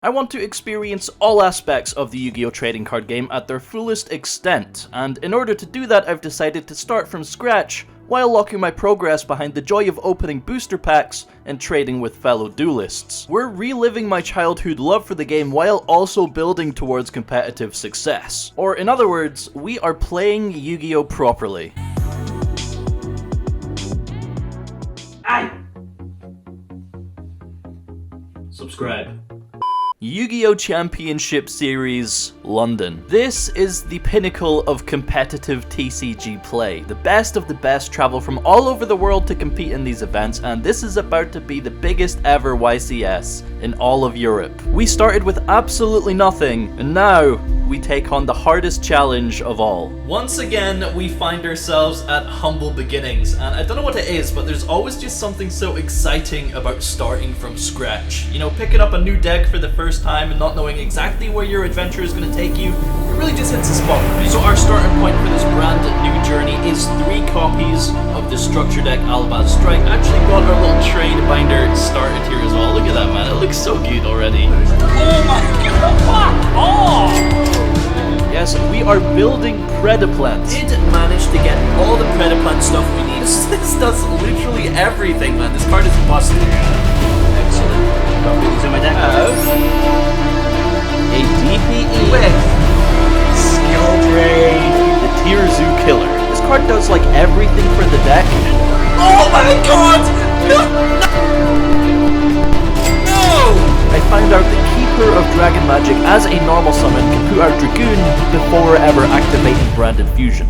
I want to experience all aspects of the Yu-Gi-Oh! Trading card game at their fullest extent, and in order to do that I've decided to start from scratch while locking my progress behind the joy of opening booster packs and trading with fellow duelists. We're reliving my childhood love for the game while also building towards competitive success. Or in other words, we are playing Yu-Gi-Oh! Properly. Aye! Subscribe. Yu-Gi-Oh! Championship Series, London. This is the pinnacle of competitive TCG play. The best of the best travel from all over the world to compete in these events, and this is about to be the biggest ever YCS in all of Europe. We started with absolutely nothing, and now we take on the hardest challenge of all. Once again, we find ourselves at humble beginnings, and I don't know what it is, but there's always just something so exciting about starting from scratch. You know, picking up a new deck for the first time and not knowing exactly where your adventure is going to take you, it really just hits a spot, right? So our starting point for this brand new journey is 3 copies of the structure deck Alabaz Strike. Actually got our little trade binder started here as well. Look at that, man. It looks so good already. Oh my god! Oh! Yes, we are building Predaplant. Did manage to get all the Predaplant stuff we need. This does literally everything, man. This card is busted. Excellent. Got these in my deck. A DPE with Skill Drain, the Tier Zoo Killer. This card does like everything for the deck. Oh my god! No! I found out that Keeper of Dragon Magic as a normal summon can put out Dragoon before ever activating Branded Fusion.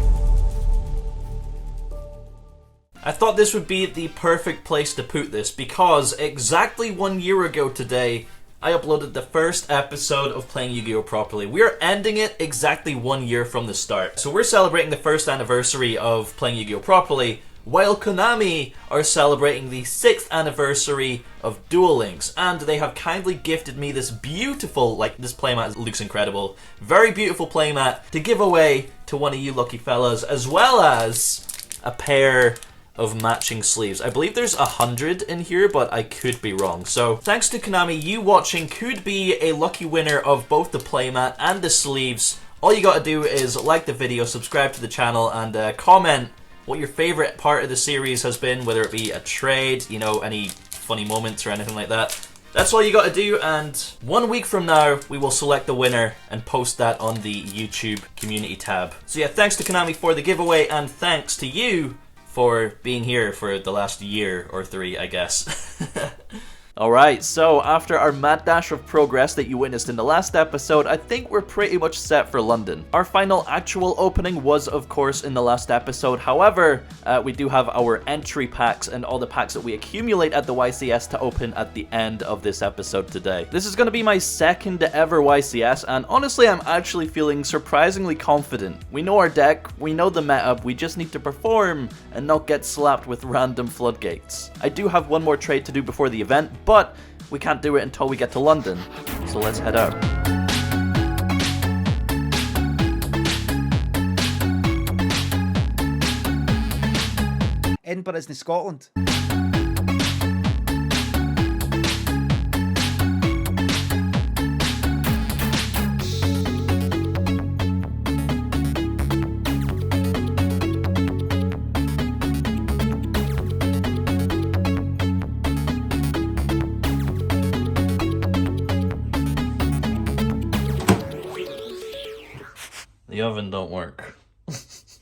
I thought this would be the perfect place to put this because exactly 1 year ago today, I uploaded the first episode of Playing Yu-Gi-Oh! Properly. We're ending it exactly 1 year from the start. So we're celebrating the first anniversary of Playing Yu-Gi-Oh! Properly, while Konami are celebrating the 6th anniversary of Duel Links, and they have kindly gifted me this beautiful, like this playmat looks incredible, very beautiful playmat to give away to one of you lucky fellas, as well as a pair of matching sleeves. I believe there's 100 in here, but I could be wrong. So thanks to Konami, you watching could be a lucky winner of both the playmat and the sleeves. All you gotta do is like the video, subscribe to the channel, and comment what your favorite part of the series has been, whether it be a trade, you know, any funny moments or anything like that. That's all you gotta do, and 1 week from now, we will select the winner and post that on the YouTube community tab. So yeah, thanks to Konami for the giveaway, and thanks to you for being here for the last year or 3, I guess. Alright, so after our mad dash of progress that you witnessed in the last episode, I think we're pretty much set for London. Our final actual opening was, of course, in the last episode. However, we do have our entry packs and all the packs that we accumulate at the YCS to open at the end of this episode today. This is going to be my second ever YCS, and honestly, I'm actually feeling surprisingly confident. We know our deck, we know the meta, we just need to perform and not get slapped with random floodgates. I do have one more trade to do before the event, but we can't do it until we get to London, so let's head out. Edinburgh isn't Scotland. The oven don't work.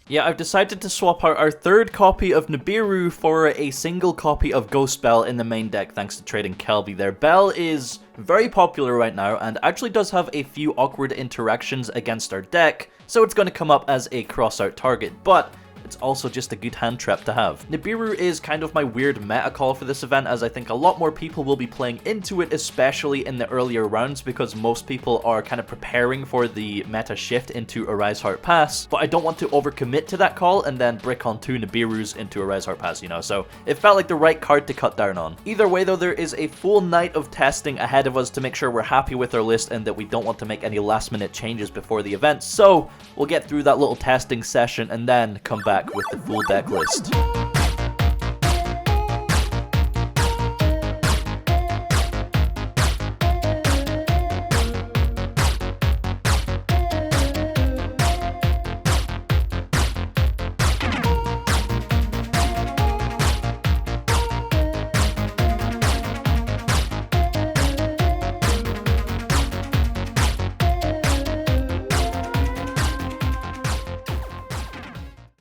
Yeah, I've decided to swap out our 3rd copy of Nibiru for a single copy of Ghost Bell in the main deck thanks to trading Kelby there. Bell is very popular right now and actually does have a few awkward interactions against our deck, so it's going to come up as a cross-out target, but it's also just a good hand trap to have. Nibiru is kind of my weird meta call for this event, as I think a lot more people will be playing into it, especially in the earlier rounds, because most people are kind of preparing for the meta shift into Arise Heart Pass, but I don't want to overcommit to that call and then brick on 2 Nibirus into Arise Heart Pass, you know, so it felt like the right card to cut down on. Either way though, there is a full night of testing ahead of us to make sure we're happy with our list and that we don't want to make any last minute changes before the event, so we'll get through that little testing session and then come back with the full deck list.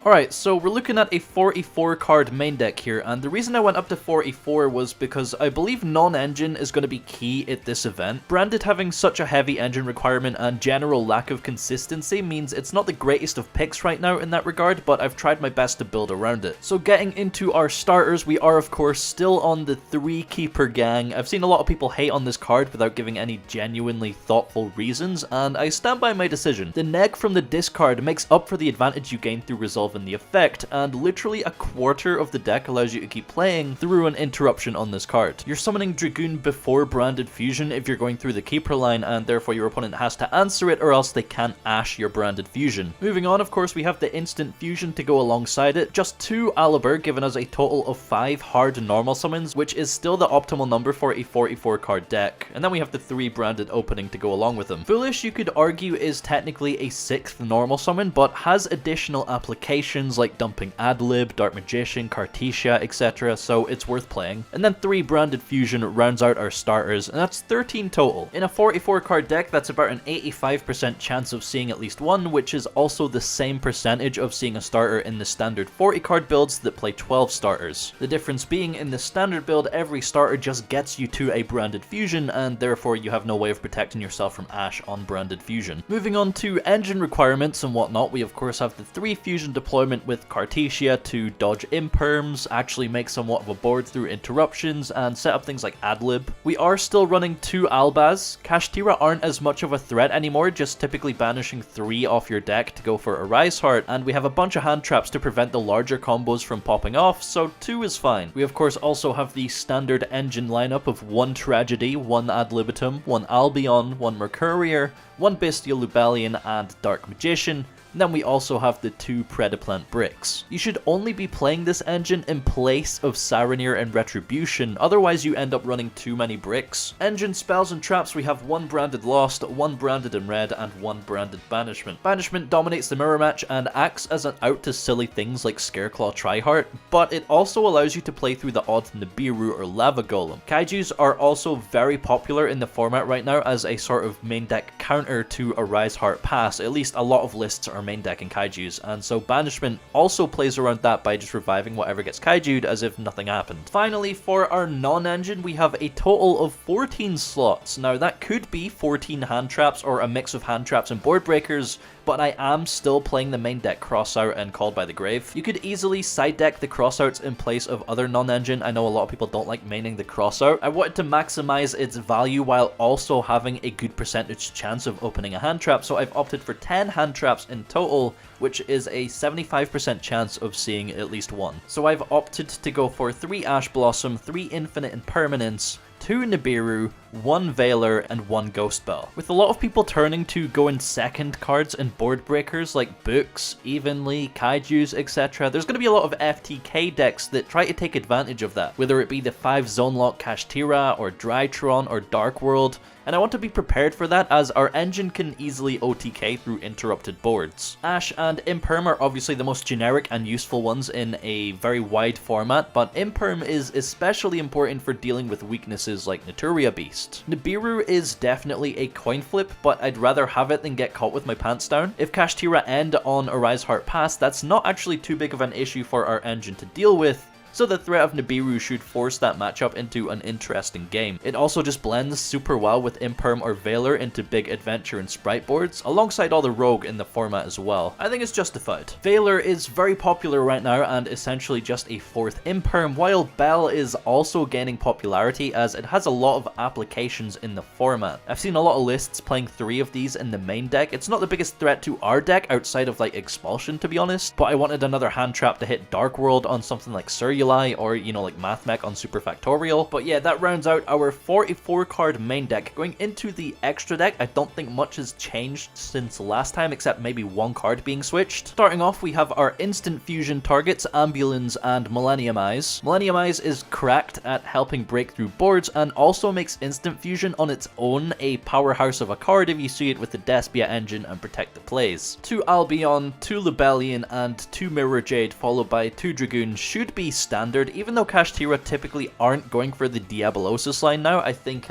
Alright, so we're looking at a 44 card main deck here, and the reason I went up to 44 was because I believe non-engine is going to be key at this event. Branded having such a heavy engine requirement and general lack of consistency means it's not the greatest of picks right now in that regard, but I've tried my best to build around it. So getting into our starters, we are of course still on the 3 keeper gang. I've seen a lot of people hate on this card without giving any genuinely thoughtful reasons, and I stand by my decision. The neg from the discard makes up for the advantage you gain through resolve the effect, and literally a quarter of the deck allows you to keep playing through an interruption on this card. You're summoning Dragoon before Branded Fusion if you're going through the keeper line, and therefore your opponent has to answer it or else they can't Ash your Branded Fusion. Moving on, of course, we have the instant fusion to go alongside it. Just 2 Aliber, giving us a total of 5 hard normal summons, which is still the optimal number for a 44 card deck. And then we have the 3 branded opening to go along with them. Foolish, you could argue, is technically a 6th normal summon, but has additional applications like dumping Adlib, Dark Magician, Cartesia, etc, so it's worth playing. And then 3 Branded Fusion rounds out our starters, and that's 13 total. In a 44 card deck, that's about an 85% chance of seeing at least one, which is also the same percentage of seeing a starter in the standard 40 card builds that play 12 starters. The difference being, in the standard build, every starter just gets you to a Branded Fusion, and therefore you have no way of protecting yourself from Ash on Branded Fusion. Moving on to engine requirements and whatnot, we of course have the 3 fusion deployment with Cartesia to dodge imperms, actually make somewhat of a board through interruptions, and set up things like Adlib. We are still running 2 Albaz. Kashtira aren't as much of a threat anymore, just typically banishing 3 off your deck to go for a Rise Heart, and we have a bunch of hand traps to prevent the larger combos from popping off, so 2 is fine. We of course also have the standard engine lineup of 1 Tragedy, 1 Ad Libitum, 1 Albion, 1 Mercurier, 1 Bestial Lubellion, and Dark Magician. And then we also have the 2 Predaplant bricks. You should only be playing this engine in place of Saronir and Retribution, otherwise you end up running too many bricks. Engine spells and traps, we have 1 branded Lost, 1 branded in red, and 1 branded Banishment. Banishment dominates the mirror match and acts as an out to silly things like Scareclaw Tryhard, but it also allows you to play through the odd Nibiru or Lava Golem. Kaijus are also very popular in the format right now as a sort of main deck counter to a Rise Heart Pass. At least a lot of lists are main deck in Kaijus, and so Banishment also plays around that by just reviving whatever gets Kaiju'd as if nothing happened. Finally, for our non-engine, we have a total of 14 slots. Now that could be 14 hand traps or a mix of hand traps and board breakers, but I am still playing the main deck Crossout and Called by the Grave. You could easily side deck the Crossouts in place of other non-engine. I know a lot of people don't like maining the Crossout. I wanted to maximize its value while also having a good percentage chance of opening a hand trap, so I've opted for 10 hand traps in total, which is a 75% chance of seeing at least one. So I've opted to go for 3 Ash Blossom, 3 Infinite Impermanence, 2 Nibiru, 1 Veiler, and 1 Ghost Bell. With a lot of people turning to going second cards and board breakers like Books, Evenly, Kaijus, etc., there's going to be a lot of FTK decks that try to take advantage of that, whether it be the 5 Zone Lock Kashtira, or Drytron, or Dark World. And I want to be prepared for that, as our engine can easily OTK through interrupted boards. Ash and Imperm are obviously the most generic and useful ones in a very wide format, but Imperm is especially important for dealing with weaknesses like Naturia Beast. Nibiru is definitely a coin flip, but I'd rather have it than get caught with my pants down. If Kashtira end on a Rise Heart Pass, that's not actually too big of an issue for our engine to deal with, so the threat of Nibiru should force that matchup into an interesting game. It also just blends super well with Imperm or Veiler into big adventure and sprite boards, alongside all the rogue in the format as well. I think it's justified. Veiler is very popular right now and essentially just a 4th Imperm, while Bell is also gaining popularity as it has a lot of applications in the format. I've seen a lot of lists playing 3 of these in the main deck. It's not the biggest threat to our deck outside of like Expulsion, to be honest, but I wanted another hand trap to hit Dark World on something like Suruli, or, you know, like Mathmech on Super Factorial. But yeah, that rounds out our 44 card main deck. Going into the extra deck, I don't think much has changed since last time, except maybe 1 card being switched. Starting off, we have our instant fusion targets, Ambulance and Millennium Eyes. Millennium Eyes is cracked at helping break through boards, and also makes instant fusion on its own a powerhouse of a card if you see it with the Despia engine and protect the plays. 2 Albion, 2 Lubellion, and 2 Mirror Jade, followed by 2 Dragoon should be standard, even though Kashtira typically aren't going for the Diabolosis line now. I think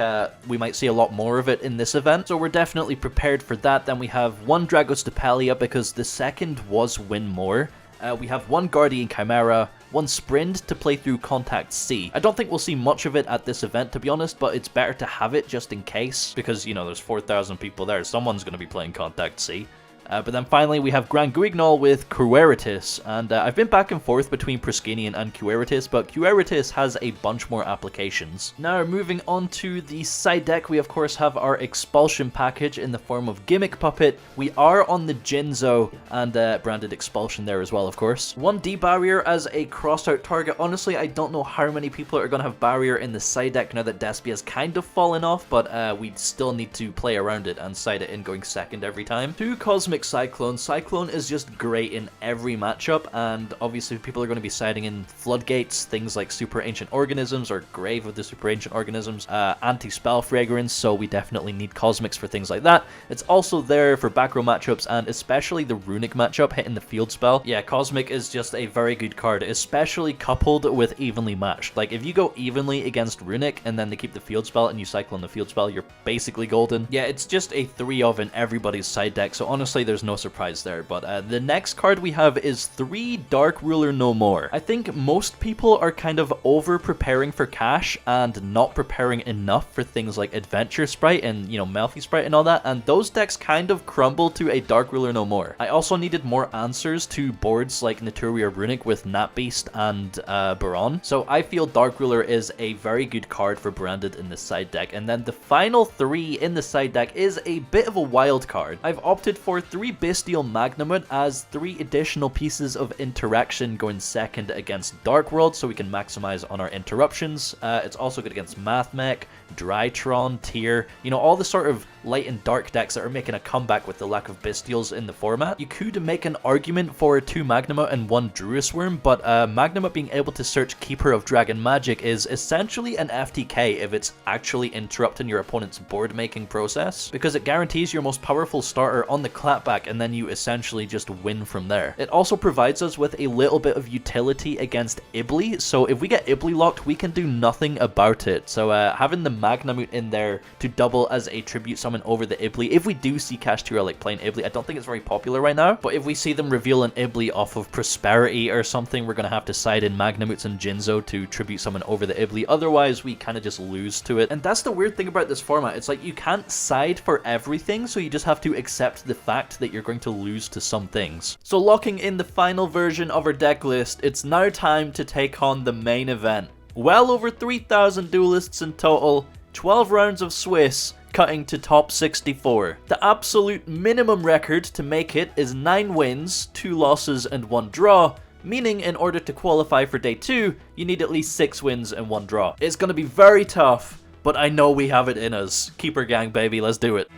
we might see a lot more of it in this event, so we're definitely prepared for that. Then we have 1 Dragos Depalia because the second was win more, We have one Guardian Chimera, one Sprint to play through Contact C. I don't think we'll see much of it at this event, to be honest, but it's better to have it just in case, because, you know, there's 4,000 people there. Someone's going to be playing Contact C. But then finally we have Grand Guignol with Queritus, and I've been back and forth between Priscinian and Queritus, but Queritus has a bunch more applications. Now moving on to the side deck, we of course have our Expulsion package in the form of Gimmick Puppet. We are on the Jinzo and branded Expulsion there as well, of course. 1D Barrier as a crossed out target. Honestly, I don't know how many people are going to have Barrier in the side deck now that Despia has kind of fallen off, but we still need to play around it and side it in going second every time. 2 Cosmic Cyclone. Cyclone is just great in every matchup, and obviously people are going to be siding in Floodgates, things like Super Ancient Organisms or Grave of the Super Ancient Organisms, Anti-Spell Fragrance, so we definitely need Cosmics for things like that. It's also there for back row matchups, and especially the Runic matchup hitting the field spell. Yeah, Cosmic is just a very good card, especially coupled with Evenly Matched. Like, if you go evenly against Runic and then they keep the field spell and you cycle on the field spell, you're basically golden. Yeah, it's just a 3 of in everybody's side deck, so honestly there's no surprise there. But the next card we have is 3 Dark Ruler No More. I think most people are kind of over preparing for cash and not preparing enough for things like Adventure Sprite and, you know, Melfi Sprite and all that, and those decks kind of crumble to a Dark Ruler No More. I also needed more answers to boards like Naturia Runic with Nat Beast and Baron, so I feel Dark Ruler is a very good card for branded in the side deck. And then the final 3 in the side deck is a bit of a wild card. I've opted for 3 Bestial Magnamut as 3 additional pieces of interaction going second against Dark World, so we can maximize on our interruptions. It's also good against Mathmech, Drytron, Tyr, you know, all the sort of light and dark decks that are making a comeback with the lack of Bestials in the format. You could make an argument for 2 Magnamut and 1 Druis Worm, but Magnamut being able to search Keeper of Dragon Magic is essentially an FTK if it's actually interrupting your opponent's board making process, because it guarantees your most powerful starter on the clapback and then you essentially just win from there. It also provides us with a little bit of utility against Ibly, so if we get Ibly locked, we can do nothing about it. So having the Magnamut in there to double as a tribute summon over the Ibly, if we do see Kashtira like playing Ibly, I don't think it's very popular right now, but if we see them reveal an Ibly off of Prosperity or something, we're going to have to side in Magnamuts and Jinzo to tribute summon over the Ibly, otherwise we kind of just lose to it. And that's the weird thing about this format, it's like you can't side for everything, so you just have to accept the fact that you're going to lose to some things. So locking in the final version of our deck list, it's now time to take on the main event. Well over 3,000 duelists in total, 12 rounds of Swiss, cutting to top 64. The absolute minimum record to make it is 9 wins, 2 losses and 1 draw, meaning in order to qualify for day 2, you need at least 6 wins and 1 draw. It's going to be very tough, but I know we have it in us. Keeper gang, baby, let's do it.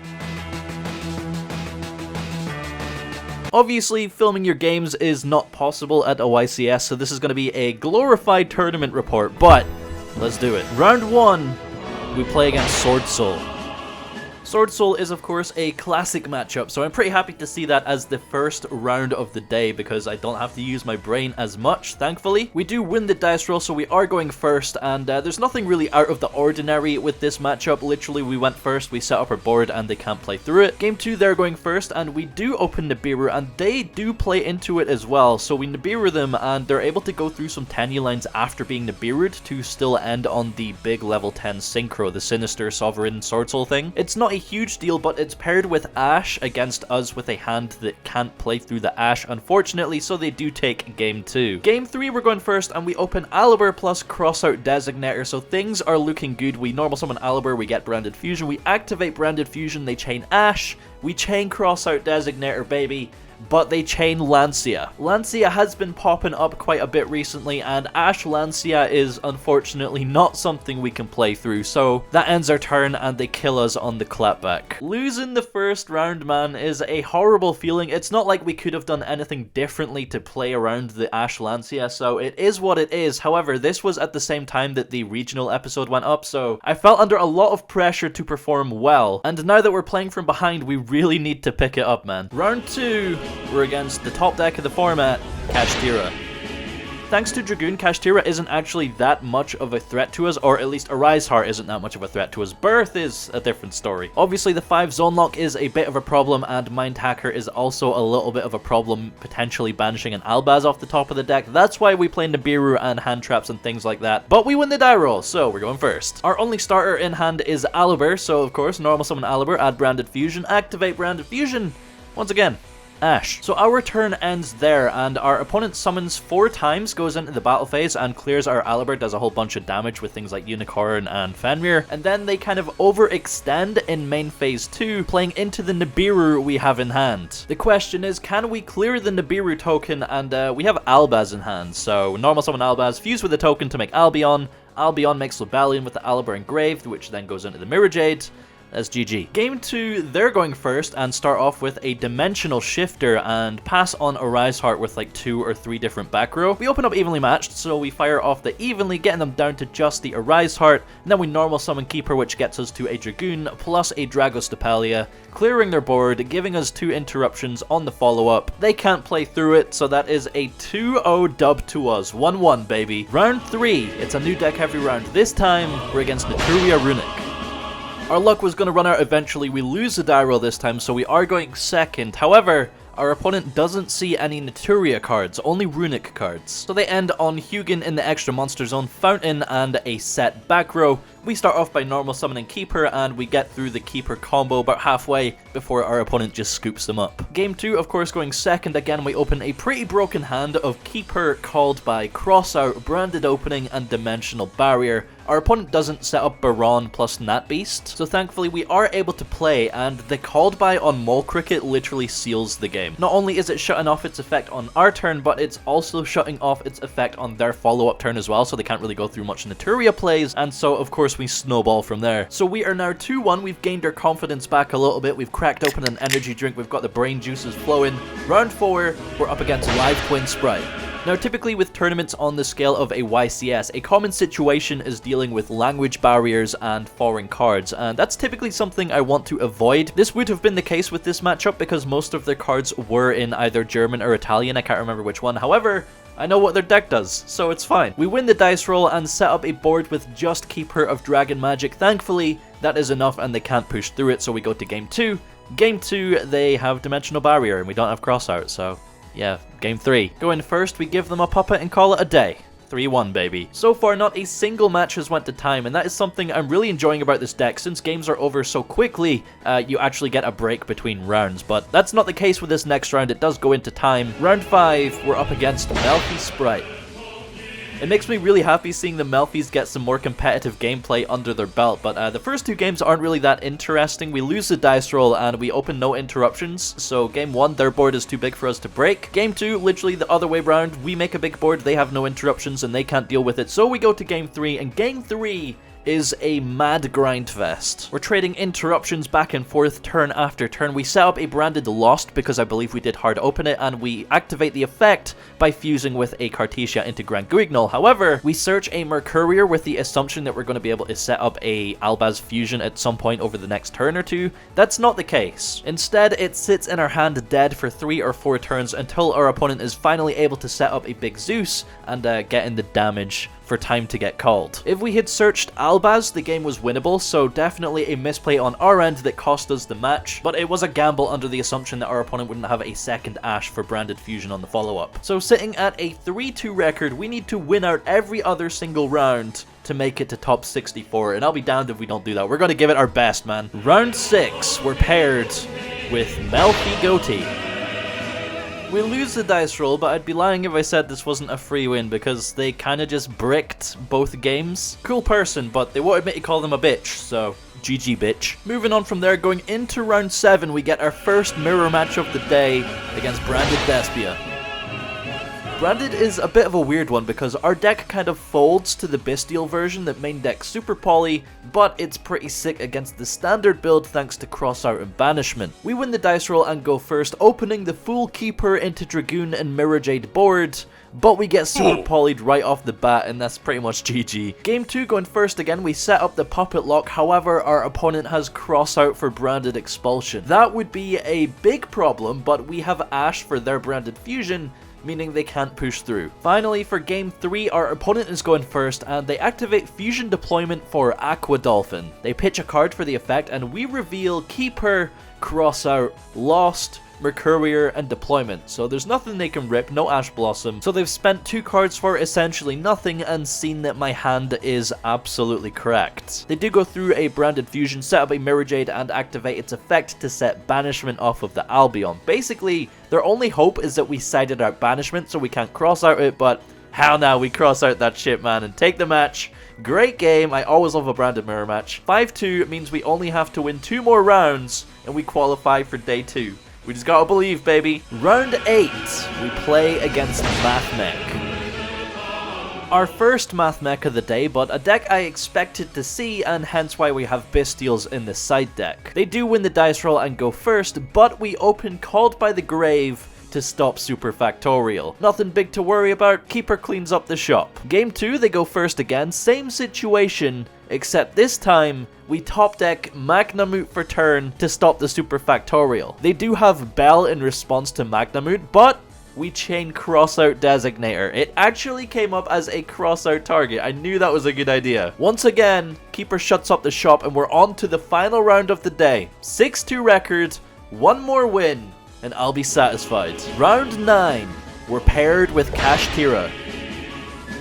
Obviously, filming your games is not possible at OYCS, so this is going to be a glorified tournament report, but let's do it. Round 1, we play against Sword Soul. Sword Soul is of course a classic matchup, so I'm pretty happy to see that as the first round of the day because I don't have to use my brain as much, thankfully. We do win the dice roll, so we are going first, and there's nothing really out of the ordinary with this matchup. Literally, we went first, we set up our board, and they can't play through it. Game 2, they're going first, and we do open Nibiru, and they do play into it as well, so we Nibiru them, and they're able to go through some Tenyi lines after being Nibiru'd to still end on the big level 10 Synchro, the Sinister Sovereign Sword Soul thing. It's not a huge deal, but it's paired with Ash against us with a hand that can't play through the Ash, unfortunately, so they do take game 2. Game 3, we're going first, and we open Alibur plus Crossout Designator, so things are looking good. We normal summon Alibur, we get Branded Fusion, we activate Branded Fusion, they chain Ash, we chain Crossout Designator, baby. But they chain Lancia. Lancia has been popping up quite a bit recently, and Ash Lancia is unfortunately not something we can play through, so that ends our turn and they kill us on the clapback. Losing the first round, man, is a horrible feeling. It's not like we could have done anything differently to play around the Ash Lancia, so it is what it is. However, this was at the same time that the regional episode went up, so I felt under a lot of pressure to perform well, and now that we're playing from behind, we really need to pick it up, man. Round 2, we're against the top deck of the format, Kashtira. Thanks to Dragoon, Kashtira isn't actually that much of a threat to us, or at least Arise Heart isn't that much of a threat to us. Birth is a different story. Obviously, the 5 zone lock is a bit of a problem, and Mind Hacker is also a little bit of a problem, potentially banishing an Albaz off the top of the deck. That's why we play Nibiru and hand traps and things like that. But we win the die roll, so we're going first. Our only starter in hand is Alibur, so of course, normal summon Alibur, add Branded Fusion, activate Branded Fusion. Once again, Ash. So our turn ends there, and our opponent summons 4 times, goes into the battle phase, and clears our Alibur, does a whole bunch of damage with things like Unicorn and Fenrir, and then they kind of overextend in main phase 2, playing into the Nibiru we have in hand. The question is, can we clear the Nibiru token? And we have Albaz in hand, so normal summon Albaz, fuse with the token to make Albion. Albion makes Rebellion with the Alibur engraved, which then goes into the Mirror Jade. That's GG. Game 2, they're going first and start off with a Dimensional Shifter and pass on Arise Heart with like 2 or 3 different back row. We open up evenly matched, so we fire off the evenly, getting them down to just the Arise Heart, and then we normal summon Keeper, which gets us to a Dragoon plus a Dragostapalia, clearing their board, giving us 2 interruptions on the follow-up. They can't play through it, so that is a 2-0 dub to us. 1-1, baby. Round 3, it's a new deck heavy round. This time, we're against Naturia Runic. Our luck was going to run out eventually. We lose the die roll this time, so we are going second. However, our opponent doesn't see any Naturia cards, only Runic cards. So they end on Hugin in the extra monster zone, Fountain, and a set back row. We start off by normal summoning Keeper, and we get through the Keeper combo about halfway before our opponent just scoops them up. Game 2, of course, going second again, we open a pretty broken hand of Keeper called by Crossout, Branded Opening, and Dimensional Barrier. Our opponent doesn't set up Baron plus Nat Beast, so thankfully we are able to play, and the called by on Mole Cricket literally seals the game. Not only is it shutting off its effect on our turn, but it's also shutting off its effect on their follow-up turn as well, so they can't really go through much Naturia plays, and so of course we snowball from there. So we are now 2-1, we've gained our confidence back a little bit, we've cracked open an energy drink, we've got the brain juices flowing. Round 4, we're up against Live Twin Sprite. Now, typically with tournaments on the scale of a YCS, a common situation is dealing with language barriers and foreign cards, and that's typically something I want to avoid. This would have been the case with this matchup because most of their cards were in either German or Italian, I can't remember which one. However, I know what their deck does, so it's fine. We win the dice roll and set up a board with just Keeper of Dragon Magic. Thankfully, that is enough and they can't push through it, so we go to game 2. Game 2, they have Dimensional Barrier and we don't have Crossout, so yeah, game 3. Going first, we give them a puppet and call it a day. 3-1, baby. So far, not a single match has went to time, and that is something I'm really enjoying about this deck. Since games are over so quickly, you actually get a break between rounds, but that's not the case with this next round. It does go into time. Round 5, we're up against Melfi Sprite. It makes me really happy seeing the Melfis get some more competitive gameplay under their belt, but the first 2 games aren't really that interesting. We lose the dice roll and we open no interruptions, so game 1, their board is too big for us to break. Game 2, literally the other way round, we make a big board, they have no interruptions and they can't deal with it, so we go to game 3, and game 3 is a mad grind fest. We're trading interruptions back and forth turn after turn. We set up a branded Lost because I believe we did hard open it, and we activate the effect by fusing with a Cartesia into Grand Guignol. However, we search a Mercurier with the assumption that we're going to be able to set up a Albaz fusion at some point over the next turn or 2. That's not the case. Instead, it sits in our hand dead for 3 or 4 turns until our opponent is finally able to set up a big Zeus and get in the damage for time to get called. If we had searched Albaz, the game was winnable, so definitely a misplay on our end that cost us the match, but it was a gamble under the assumption that our opponent wouldn't have a second Ash for Branded Fusion on the follow-up. So sitting at a 3-2 record, we need to win out every other single round to make it to top 64, and I'll be damned if we don't do that. We're going to give it our best, man. Round 6, we're paired with Melfi Goatee. We lose the dice roll, but I'd be lying if I said this wasn't a free win because they kind of just bricked both games. Cool person, but they won't admit to call them a bitch, so GG bitch. Moving on from there, going into round 7, we get our first mirror match of the day against Branded Despia. Branded is a bit of a weird one because our deck kind of folds to the Bestial version that main deck Super Poly, but it's pretty sick against the standard build thanks to Crossout and Banishment. We win the dice roll and go first, opening the full Keeper into Dragoon and Mirror Jade board, but we get Super Poly'd right off the bat, and that's pretty much GG. Game 2 going first again, we set up the Puppet Lock, however our opponent has Crossout for Branded Expulsion. That would be a big problem, but we have Ash for their Branded Fusion, meaning they can't push through. Finally, for game 3, our opponent is going first, and they activate fusion deployment for Aqua Dolphin. They pitch a card for the effect, and we reveal Keeper, Crossout, Lost, Mercurier, and Deployment. So there's nothing they can rip, no Ash Blossom. So they've spent 2 cards for essentially nothing and seen that my hand is absolutely correct. They do go through a Branded Fusion, set up a Mirror Jade, and activate its effect to set Banishment off of the Albion. Basically, their only hope is that we sided out Banishment so we can't cross out it, but hell no, we cross out that shit, man, and take the match. Great game. I always love a Branded Mirror match. 5-2 means we only have to win 2 more rounds and we qualify for day 2. We just gotta believe, baby. Round 8, we play against Mathmech. Our first Mathmech of the day, but a deck I expected to see, and hence why we have Bestials in the side deck. They do win the dice roll and go first, but we open Called by the Grave to stop Super Factorial. Nothing big to worry about, Keeper cleans up the shop. Game 2, they go first again, same situation, except this time, we top deck Magnamut for turn to stop the Super Factorial. They do have Bell in response to Magnamut, but we chain Crossout Designator. It actually came up as a crossout target. I knew that was a good idea. Once again, Keeper shuts up the shop and we're on to the final round of the day. 6-2 record, 1 more win, and I'll be satisfied. Round 9, we're paired with Kashtira.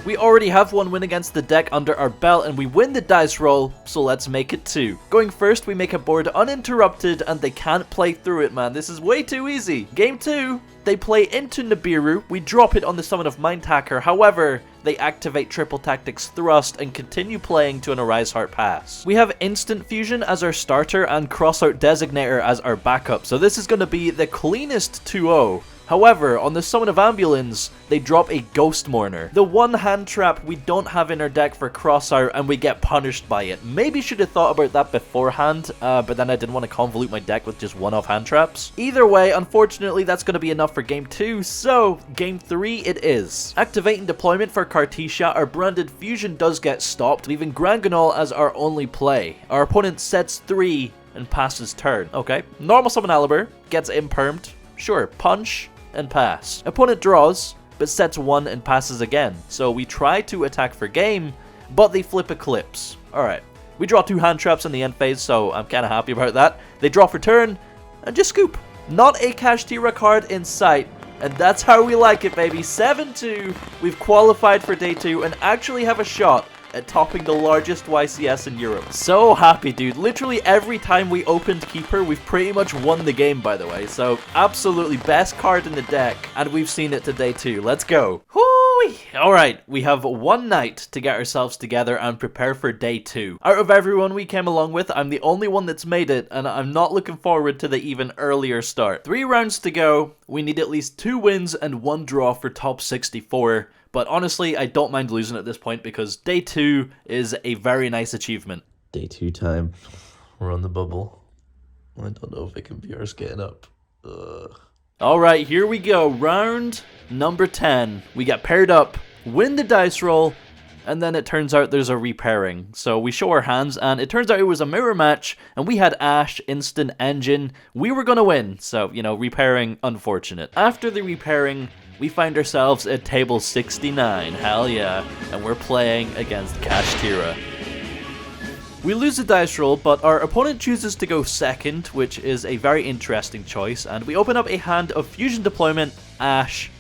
We already have 1 win against the deck under our belt and we win the dice roll, so let's make it 2. Going first, we make a board uninterrupted and they can't play through it, man. This is way too easy. Game 2, they play into Nibiru. We drop it on the summon of Mindhacker. However, they activate Triple Tactics Thrust and continue playing to an Arise Heart pass. We have Instant Fusion as our starter and Crossout Designator as our backup, so this is going to be the cleanest 2-0. However, on the summon of Ambulance, they drop a Ghost Mourner. The one hand trap we don't have in our deck for Crossout and we get punished by it. Maybe should have thought about that beforehand, but then I didn't want to convolute my deck with just one-off hand traps. Either way, unfortunately, that's going to be enough for game 2, so game 3 it is. Activating deployment for Cartesia, our Branded Fusion does get stopped, leaving Granganol as our only play. Our opponent sets 3 and passes turn. Okay, normal summon Aliber, gets impermed. Sure, punch and pass. Opponent draws, but sets 1 and passes again. So we try to attack for game, but they flip Eclipse. Alright, we draw 2 hand traps in the end phase, so I'm kind of happy about that. They draw for turn, and just scoop. Not a Kashtira card in sight, and that's how we like it, baby. 7-2, we've qualified for day 2, and actually have a shot at topping the largest YCS in Europe. So happy, dude. Literally every time we opened Keeper, we've pretty much won the game, by the way. So absolutely best card in the deck, and we've seen it today too. Let's go. Whoo-wee. Alright, we have 1 night to get ourselves together and prepare for day 2. Out of everyone we came along with, I'm the only one that's made it, and I'm not looking forward to the even earlier start. 3 rounds to go. We need at least 2 wins and 1 draw for top 64. But honestly, I don't mind losing at this point because day 2 is a very nice achievement. Day 2 time. We're on the bubble. I don't know if it can be ours getting up. Alright, here we go. Round number 10. We get paired up, win the dice roll, and then it turns out there's a repairing. So we show our hands, and it turns out it was a mirror match, and we had Ash, Instant, Engine. We were gonna win, so, you know, repairing, unfortunate. After the repairing, we find ourselves at table 69, hell yeah, and we're playing against Kashtira. We lose the dice roll, but our opponent chooses to go second, which is a very interesting choice, and we open up a hand of Fusion Deployment, Ash,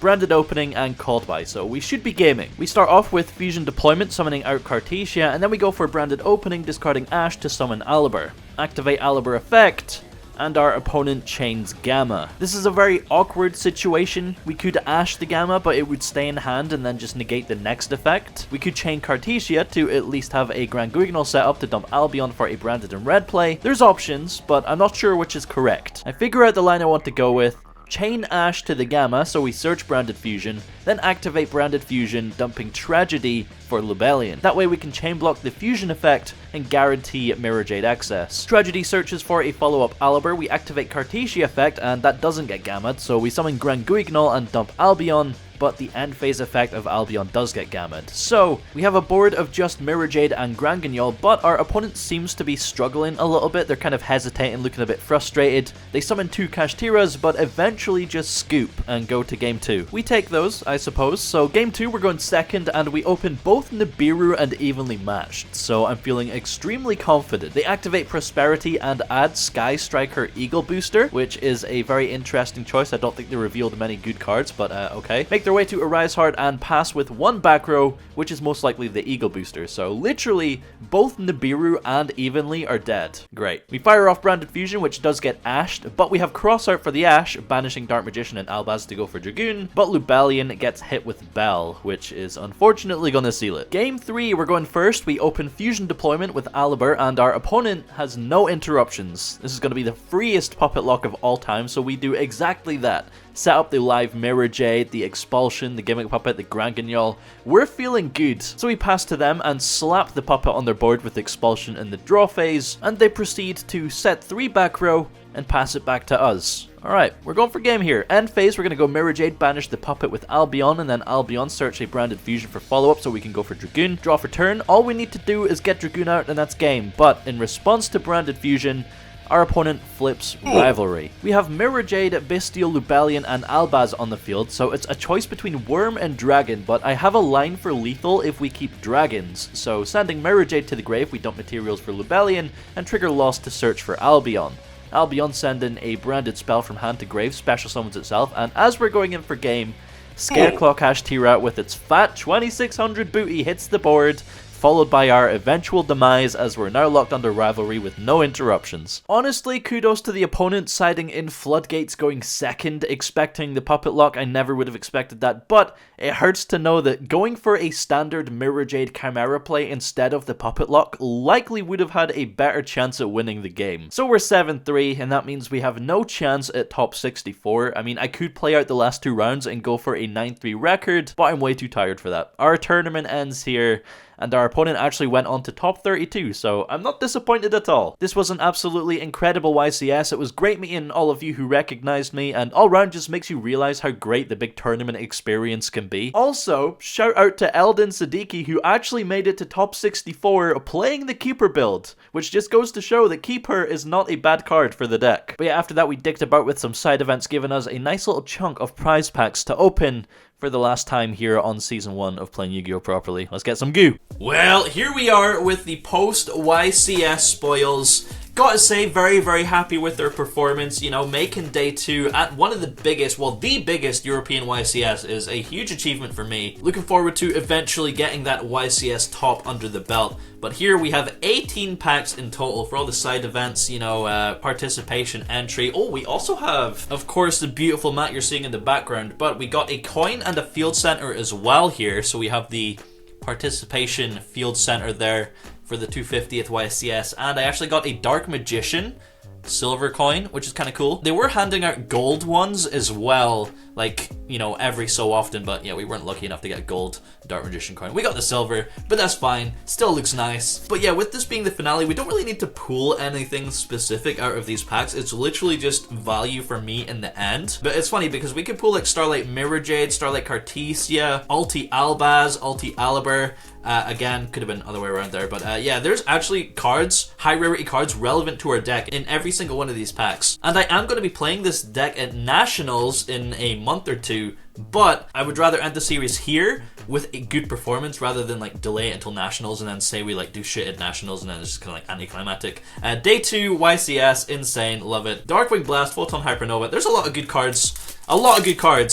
Branded Opening, and Called By, so we should be gaming. We start off with Fusion Deployment, summoning out Cartesia, and then we go for Branded Opening, discarding Ash to summon Aliber. Activate Aliber effect, and our opponent chains Gamma. This is a very awkward situation. We could Ash the Gamma, but it would stay in hand and then just negate the next effect. We could chain Cartesia to at least have a Grand Guignol set up to dump Albion for a Branded and Red play. There's options, but I'm not sure which is correct. I figure out the line I want to go with. Chain Ash to the Gamma, so we search Branded Fusion, then activate Branded Fusion, dumping Tragedy for Lubellion. That way we can chain block the Fusion effect and guarantee Mirror Jade access. Tragedy searches for a follow-up Aliber, we activate Cartesia effect, and that doesn't get gammed, so we summon Grand Guignol and dump Albion, but the end phase effect of Albion does get gammed. So, we have a board of just Mirror Jade and Grand Guignol, but our opponent seems to be struggling a little bit. They're kind of hesitating, looking a bit frustrated. They summon 2 Kashtiras, but eventually just scoop and go to game 2. We take those, I suppose. So game 2, we're going second, and we open both Nibiru and evenly matched. So I'm feeling extremely confident. They activate Prosperity and add Sky Striker Eagle Booster, which is a very interesting choice. I don't think they revealed many good cards, but okay. Make their way to RevzCards and pass with 1 back row, which is most likely the Eagle Booster. So literally, both Nibiru and Evenly are dead. Great. We fire off Branded Fusion, which does get ashed, but we have cross out for the ash, banishing Dark Magician and Albaz to go for Dragoon, but Lubellion gets hit with Bell, which is unfortunately gonna seal it. Game 3, we're going first. We open Fusion Deployment with Aliber, and our opponent has no interruptions. This is gonna be the freest puppet lock of all time, so we do exactly that. Set up the live Mirror Jade, the Expulsion, the Gimmick Puppet, the Grand Guignol. We're feeling good. So we pass to them and slap the puppet on their board with Expulsion in the draw phase, and they proceed to set 3 back row and pass it back to us. Alright, we're going for game here. End phase, we're going to go Mirror Jade, banish the puppet with Albion, and then Albion search a Branded Fusion for follow-up so we can go for Dragoon. Draw for turn. All we need to do is get Dragoon out and that's game. But in response to Branded Fusion, our opponent flips Rivalry. We have Mirror Jade, Bestial, Lubellion, and Albaz on the field, so it's a choice between Worm and Dragon, but I have a line for lethal if we keep Dragons. So sending Mirror Jade to the grave, we dump materials for Lubellion, and trigger Lost to search for Albion. Albion sending a branded spell from hand to grave, special summons itself, and as we're going in for game, Scareclaw Kashtira with its fat 2600 booty hits the board, followed by our eventual demise as we're now locked under Rivalry with no interruptions. Honestly, kudos to the opponent siding in Floodgates going second, expecting the puppet lock. I never would have expected that, but it hurts to know that going for a standard Mirror Jade Chimera play instead of the puppet lock likely would have had a better chance at winning the game. So we're 7-3, and that means we have no chance at top 64. I mean, I could play out the last 2 rounds and go for a 9-3 record, but I'm way too tired for that. Our tournament ends here, and our opponent actually went on to top 32, so I'm not disappointed at all. This was an absolutely incredible YCS. It was great meeting all of you who recognized me, and all round just makes you realize how great the big tournament experience can be. Also, shout out to Eldin Siddiqui, who actually made it to top 64 playing the Keeper build, which just goes to show that Keeper is not a bad card for the deck. But yeah, after that we dicked about with some side events, giving us a nice little chunk of prize packs to open for the last time here on Season 1 of Playing Yu-Gi-Oh! Properly. Let's get some goo! Well, here we are with the post-YCS spoils. Gotta say, very, very happy with their performance. You know, making day 2 at one of the biggest, well, the biggest European YCS is a huge achievement for me. Looking forward to eventually getting that YCS top under the belt. But here we have 18 packs in total for all the side events, you know, participation, entry. Oh, we also have, of course, the beautiful mat you're seeing in the background, but we got a coin and a field center as well here. So we have the participation field center there for the 250th YCS, and I actually got a Dark Magician silver coin, which is kind of cool. They were handing out gold ones as well, like, you know, every so often, but yeah, we weren't lucky enough to get a gold Dark Magician coin. We got the silver, but that's fine. Still looks nice. But yeah, with this being the finale, we don't really need to pull anything specific out of these packs. It's literally just value for me in the end. But it's funny because we could pull like Starlight Mirror Jade, Starlight Cartesia, Ulti Albaz, Ulti Aliber. Again, could have been other way around there, but yeah, there's actually cards, high rarity cards relevant to our deck in every single one of these packs. And I am going to be playing this deck at Nationals in a month or two, but I would rather end the series here with a good performance rather than like delay it until Nationals and then say we like do shit at Nationals and then it's just kind of like anticlimactic. Day 2 YCS, insane, love it. Darkwing Blast, Photon Hypernova. There's a lot of good cards,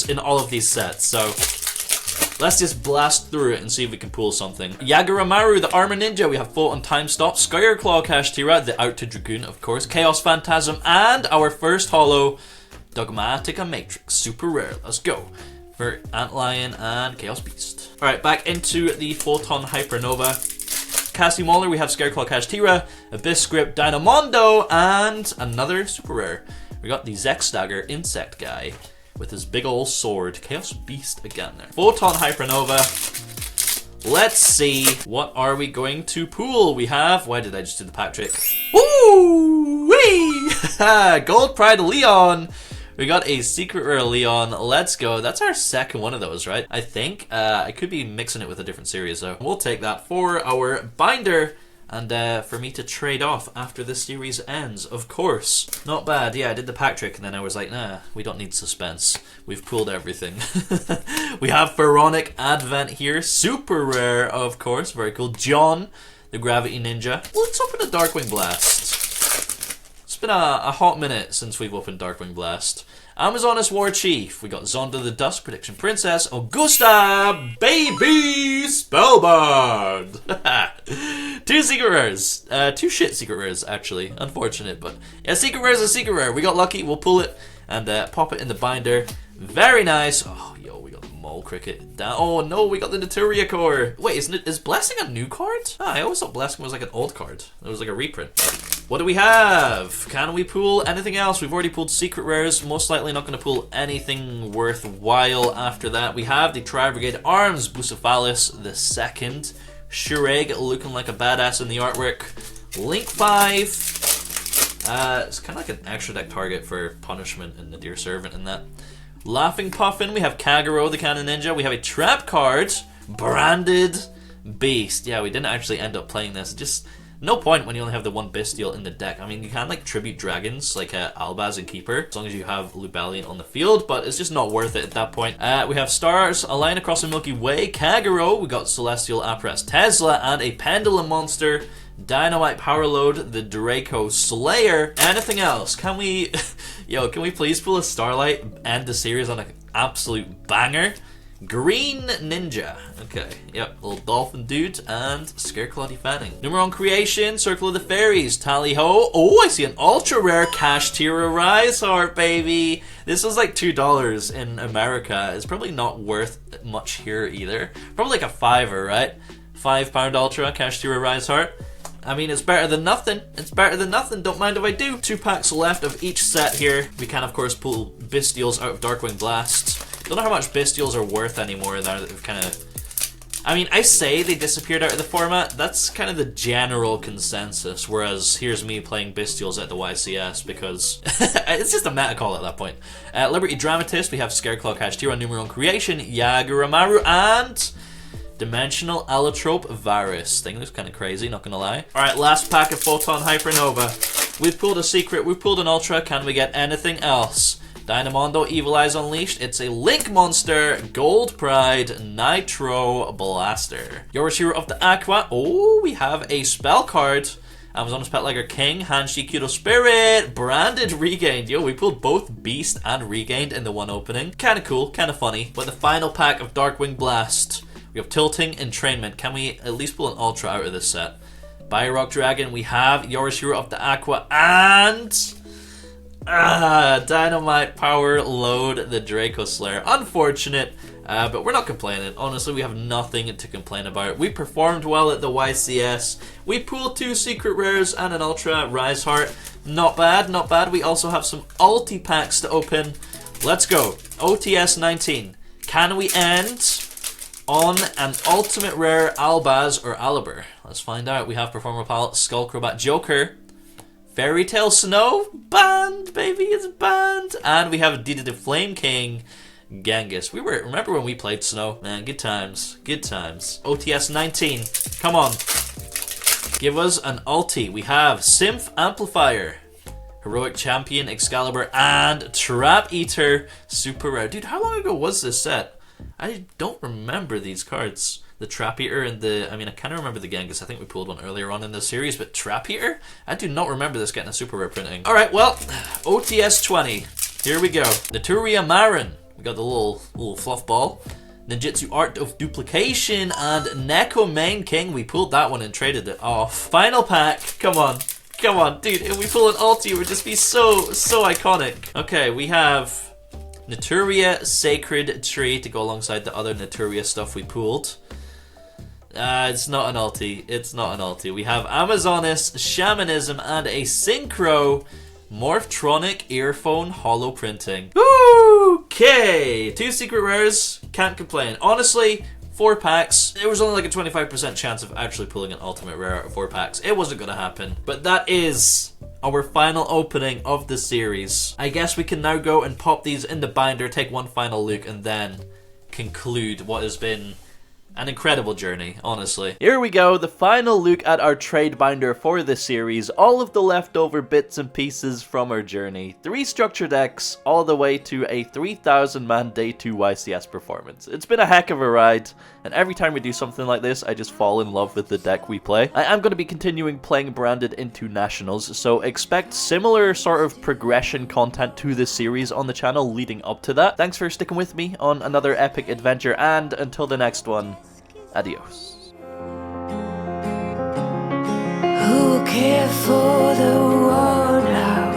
in all of these sets, so let's just blast through it and see if we can pull something. Yaguramaru, the Armor Ninja. We have Photon Time Stop, Skyreclaw Kashtira, the Out to Dragoon, of course, Chaos Phantasm, and our first holo, Dogmatica Matrix. Super rare. Let's go for Antlion and Chaos Beast. Alright, back into the Photon Hypernova. Cassie Mauler, we have Scareclaw Kashtira, Abyss Script, Dynamondo, and another super rare. We got the Zex Dagger Insect guy with his big ol' sword. Chaos Beast again there. Photon Hypernova. Let's see. What are we going to pull? We have... Why did I just do the pack trick? Woo! Wee! Gold Pride Leon. We got a secret rare Leon. Let's go. That's our second one of those, right? I think. I could be mixing it with a different series, though. We'll take that for our binder. And for me to trade off after this series ends, of course. Not bad. Yeah, I did the pack trick, and then I was like, nah, we don't need suspense. We've pulled everything. We have Pharaonic Advent here. Super rare, of course. Very cool. John, the Gravity Ninja. Let's open a Darkwing Blast. It's been a hot minute since we've opened Darkwing Blast. Amazoness War Chief. We got Zonda the Dusk Prediction Princess. Augusta Baby Spellbound. 2 secret rares. 2 shit secret rares, actually. Unfortunate, but yeah, secret rare is a secret rare. We got lucky. We'll pull it and pop it in the binder. Very nice. Oh, yo, we got the Mole Cricket. Oh no, we got the Naturia core. Wait, is Blessing a new card? Ah, I always thought Blessing was like an old card. It was like a reprint. What do we have? Can we pull anything else? We've already pulled secret rares. Most likely not going to pull anything worthwhile after that. We have the Tri-Brigade Arms, Bucephalus the second. Shureg looking like a badass in the artwork. Link 5. It's kind of like an extra deck target for Punishment and the Dear Servant and that. Laughing Puffin. We have Kagero the Cannon Ninja. We have a trap card. Branded Beast. Yeah, we didn't actually end up playing this. Just... no point when you only have the one Bestial in the deck. I mean, you can like tribute dragons like Albaz and Keeper as long as you have Lubellion on the field, but it's just not worth it at that point. We have Stars, A Line Across the Milky Way, Kagero, we got Celestial Apparatus Tesla, and a Pendulum Monster, Dynamite Power Load, the Draco Slayer. Anything else? Can we... Yo, can we please pull a Starlight, end the series on an absolute banger? Green Ninja. Okay, yep, little dolphin dude and Scareclaw Defanning. Numeron Creation, Circle of the Fairies, Tally Ho. Oh, I see an ultra rare Kashtira Rise Heart, baby. This was like $2 in America. It's probably not worth much here either. Probably like a $5, right? £5 ultra Kashtira Rise Heart. I mean, it's better than nothing. It's better than nothing. Don't mind if I do. 2 packs left of each set here. We can, of course, pull Bestials out of Darkwing Blast. Don't know how much Bestials are worth anymore now that they've kind of... I mean, I say they disappeared out of the format. That's kind of the general consensus, whereas here's me playing Bestials at the YCS because it's just a meta call at that point. Liberty Dramatist, we have Scareclaw Kashtira, Numeron Creation, Yaguramaru, and... Dimensional Allotrope Varus. Thing looks kind of crazy, not gonna lie. Alright, last pack of Photon Hypernova. We've pulled a secret, we've pulled an ultra. Can we get anything else? Dynamondo, Evil Eyes Unleashed. It's a Link Monster, Gold Pride, Nitro Blaster. Yorishiro of the Aqua. Oh, we have a spell card. Amazon's Pet Liger King, Hanshi Kudo Spirit, Branded Regained. Yo, we pulled both Beast and Regained in the one opening. Kinda cool, kinda funny. But the final pack of Darkwing Blast. We have Tilting, Entrainment. Can we at least pull an Ultra out of this set? Rock Dragon, we have Yorishiro of the Aqua, and... Dynamite Power Load, the Draco Slayer. Unfortunate, but we're not complaining. Honestly, we have nothing to complain about. We performed well at the YCS. We pulled 2 secret rares and an Ultra Rise Heart. Not bad, not bad. We also have some ulti packs to open. Let's go. OTS 19. Can we end on an ultimate rare Albaz or Alibur? Let's find out. We have Performer Palette, Skullcrobat Joker, Fairy Tale Snow, banned, baby, it's banned. And we have Dida the Flame King, Genghis. Remember when we played Snow? Man, good times, good times. OTS 19, come on. Give us an ulti. We have Symph Amplifier, Heroic Champion, Excalibur, and Trap Eater, super rare. Dude, how long ago was this set? I don't remember these cards. The Trap Eater and I kind of remember the Genghis. I think we pulled one earlier on in the series, but Trap Eater? I do not remember this getting a super rare printing. Alright, well, OTS 20. Here we go. Naturia Marin. We got the little fluff ball. Ninjutsu Art of Duplication and Neko Main King. We pulled that one and traded it off. Final pack. Come on. Come on, dude. If we pull an ulti, it would just be so iconic. Okay, we have Naturia Sacred Tree to go alongside the other Naturia stuff we pulled. It's not an ulti. It's not an ulti. We have Amazonis, Shamanism, and a Synchro Morphtronic Earphone Holo Printing. Okay, 2 secret rares. Can't complain. Honestly, 4 packs. There was only like a 25% chance of actually pulling an ultimate rare out of 4 packs. It wasn't gonna happen. But that is our final opening of the series. I guess we can now go and pop these in the binder, take one final look, and then conclude what has been an incredible journey, honestly. Here we go, the final look at our trade binder for this series. All of the leftover bits and pieces from our journey. 3 structure decks, all the way to a 3,000 man Day 2 YCS performance. It's been a heck of a ride, and every time we do something like this, I just fall in love with the deck we play. I am going to be continuing playing Branded into Nationals, so expect similar sort of progression content to this series on the channel leading up to that. Thanks for sticking with me on another epic adventure, and until the next one, adios. Who care for the world now?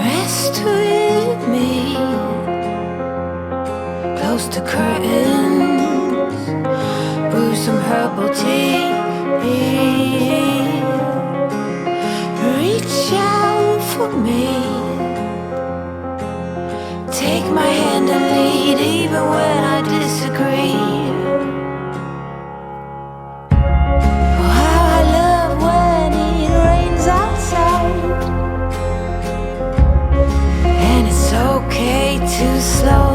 Rest with me, close to curtains, brew some herbal tea. Reach out for me, take my hand and lead even when I disagree. Oh, how I love when it rains outside, and it's okay to slow